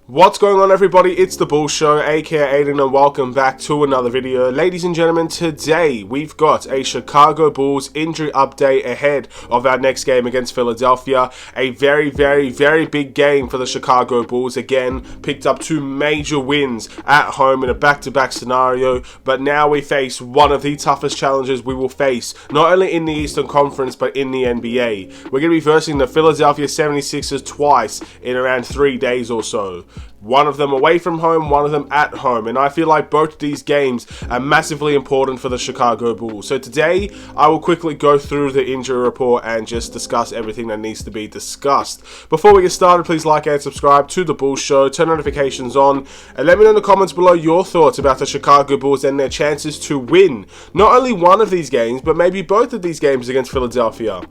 What's going on, everybody? It's the Bull Show, aka Aiden, and welcome back to another video. Ladies and gentlemen, today we've got a Chicago Bulls injury update ahead of our next game against Philadelphia. A very big game for the Chicago Bulls. Again, picked up two major wins at home in a back-to-back scenario, but now we face one of the toughest challenges we will face, not only in the Eastern Conference, but in the NBA. We're going to be versing the Philadelphia 76ers twice in around 3 days or so. One of them away from home, one of them at home. And I feel like both of these games are massively important for the Chicago Bulls. So today, I will quickly go through the injury report and just discuss everything that needs to be discussed. Before we get started, please like and subscribe to the Bulls Show, turn notifications on, and let me know in the comments below your thoughts about the Chicago Bulls and their chances to win not only one of these games, but maybe both of these games against Philadelphia.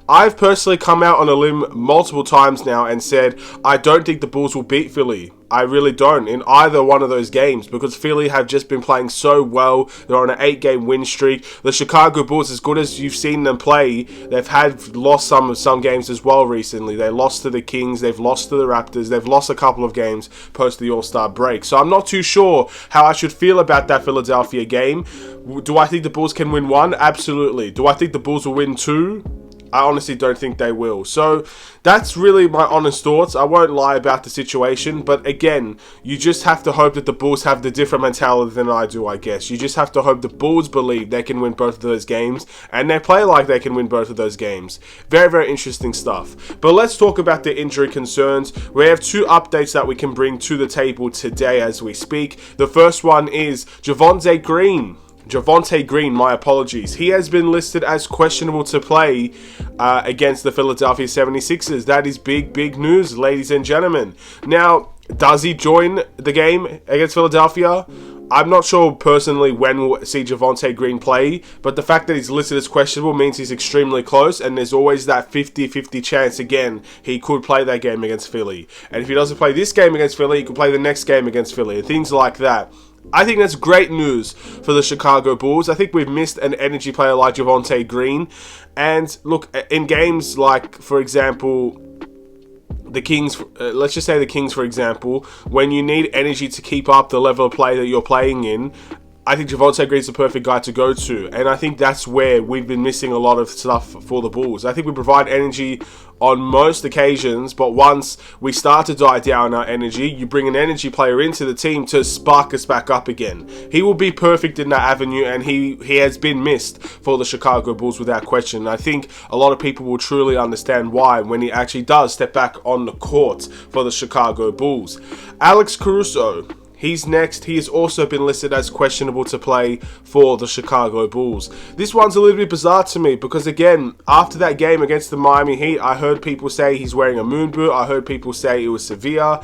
I've personally come out on a limb multiple times now and said I don't think the Bulls will beat Philly. I really don't in either one of those games because Philly have just been playing so well. They're on an 8-game win streak. The Chicago Bulls, as good as you've seen them play, they've lost some games as well recently. They lost to the Kings, they've lost to the Raptors, they've lost a couple of games post the All-Star break. So I'm not too sure how I should feel about that Philadelphia game. Do I think the Bulls can win one? Absolutely. Do I think the Bulls will win two? I honestly don't think they will. So that's really my honest thoughts. I won't lie about the situation, but again, you just have to hope that the Bulls have the different mentality than I do, I guess. You just have to hope the Bulls believe they can win both of those games, and they play like they can win both of those games. Very interesting stuff. But let's talk about the injury concerns. We have two updates that we can bring to the table today as we speak. The first one is Javonte Green, my apologies. He has been listed as questionable to play against the Philadelphia 76ers. That is big news, ladies and gentlemen. Now, does he join the game against Philadelphia? I'm not sure personally when we'll see Javonte Green play, but the fact that he's listed as questionable means he's extremely close, and there's always that 50-50 chance, again, he could play that game against Philly. And if he doesn't play this game against Philly, he could play the next game against Philly, and things like that. I think that's great news for the Chicago Bulls. I think we've missed an energy player like Javonte Green. And look, in games like, for example, the Kings, let's just say the Kings, for example, when you need energy to keep up the level of play that you're playing in, I think Javonte Green's the perfect guy to go to, and I think that's where we've been missing a lot of stuff for the Bulls. I think we provide energy on most occasions, but once we start to die down our energy, you bring an energy player into the team to spark us back up again. He will be perfect in that avenue, and he has been missed for the Chicago Bulls without question. I think a lot of people will truly understand why when he actually does step back on the court for the Chicago Bulls. Alex Caruso, he's next. He has also been listed as questionable to play for the Chicago Bulls. This one's a little bit bizarre to me because, again, after that game against the Miami Heat, I heard people say he's wearing a moon boot. I heard people say it was severe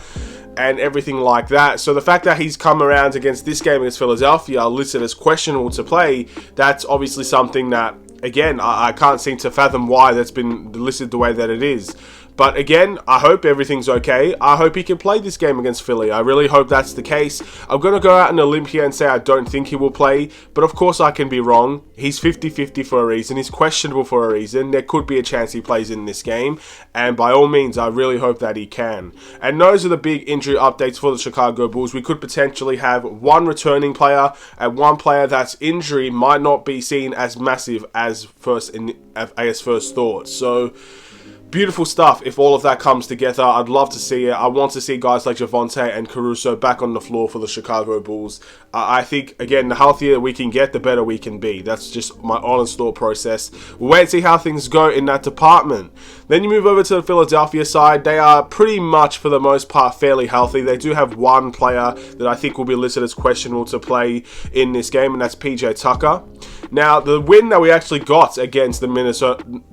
and everything like that. So the fact that he's come around against this game against Philadelphia listed as questionable to play, that's obviously something that, again, I can't seem to fathom why that's been listed the way that it is. But again, I hope everything's okay. I hope he can play this game against Philly. I really hope that's the case. I'm going to go out on a limb here and say I don't think he will play. But of course I can be wrong. He's 50-50 for a reason. He's questionable for a reason. There could be a chance he plays in this game. And by all means, I really hope that he can. And those are the big injury updates for the Chicago Bulls. We could potentially have one returning player and one player that's injury might not be seen as massive as first thought. So beautiful stuff. If all of that comes together, I'd love to see it. I want to see guys like Javonte and Caruso back on the floor for the Chicago Bulls. I think, again, the healthier we can get, the better we can be. That's just my honest thought process. We'll wait and see how things go in that department. Then you move over to the Philadelphia side. They are pretty much, for the most part, fairly healthy. They do have one player that I think will be listed as questionable to play in this game, and that's PJ Tucker. Now, the win that we actually got against the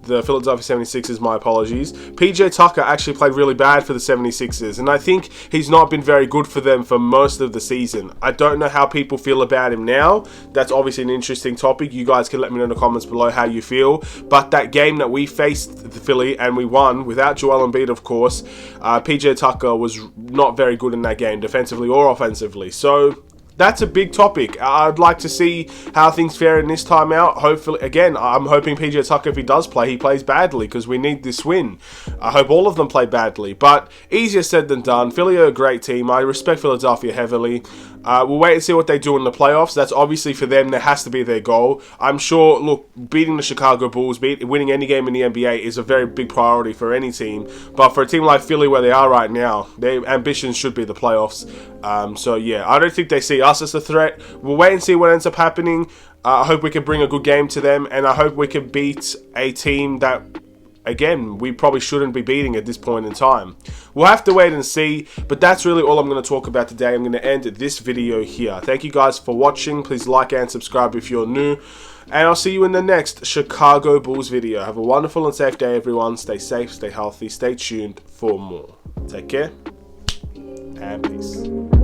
Philadelphia 76ers, my apologies, PJ Tucker actually played really bad for the 76ers, and I think he's not been very good for them for most of the season. I don't know how people feel about him now. That's obviously an interesting topic. You guys can let me know in the comments below how you feel. But that game that we faced the Philly and we won, without Joel Embiid, of course, PJ Tucker was not very good in that game, defensively or offensively. So that's a big topic. I'd like to see how things fare in this time out. Hopefully, again, I'm hoping PJ Tucker, if he does play, he plays badly because we need this win. I hope all of them play badly, but easier said than done. Philly are a great team. I respect Philadelphia heavily. We'll wait and see what they do in the playoffs. That's obviously for them. That has to be their goal. I'm sure, look, beating the Chicago Bulls, winning any game in the NBA is a very big priority for any team. But for a team like Philly, where they are right now, their ambitions should be the playoffs. So yeah, I don't think they see us as a threat. We'll wait and see what ends up happening. I hope we can bring a good game to them, and I hope we can beat a team that, again, we probably shouldn't be beating at this point in time. We'll have to wait and see, but that's really all I'm going to talk about today. I'm going to end this video here. Thank you guys for watching. Please like and subscribe if you're new, and I'll see you in the next Chicago Bulls video. Have a wonderful and safe day, everyone. Stay safe, stay healthy, stay tuned for more. Take care, and peace.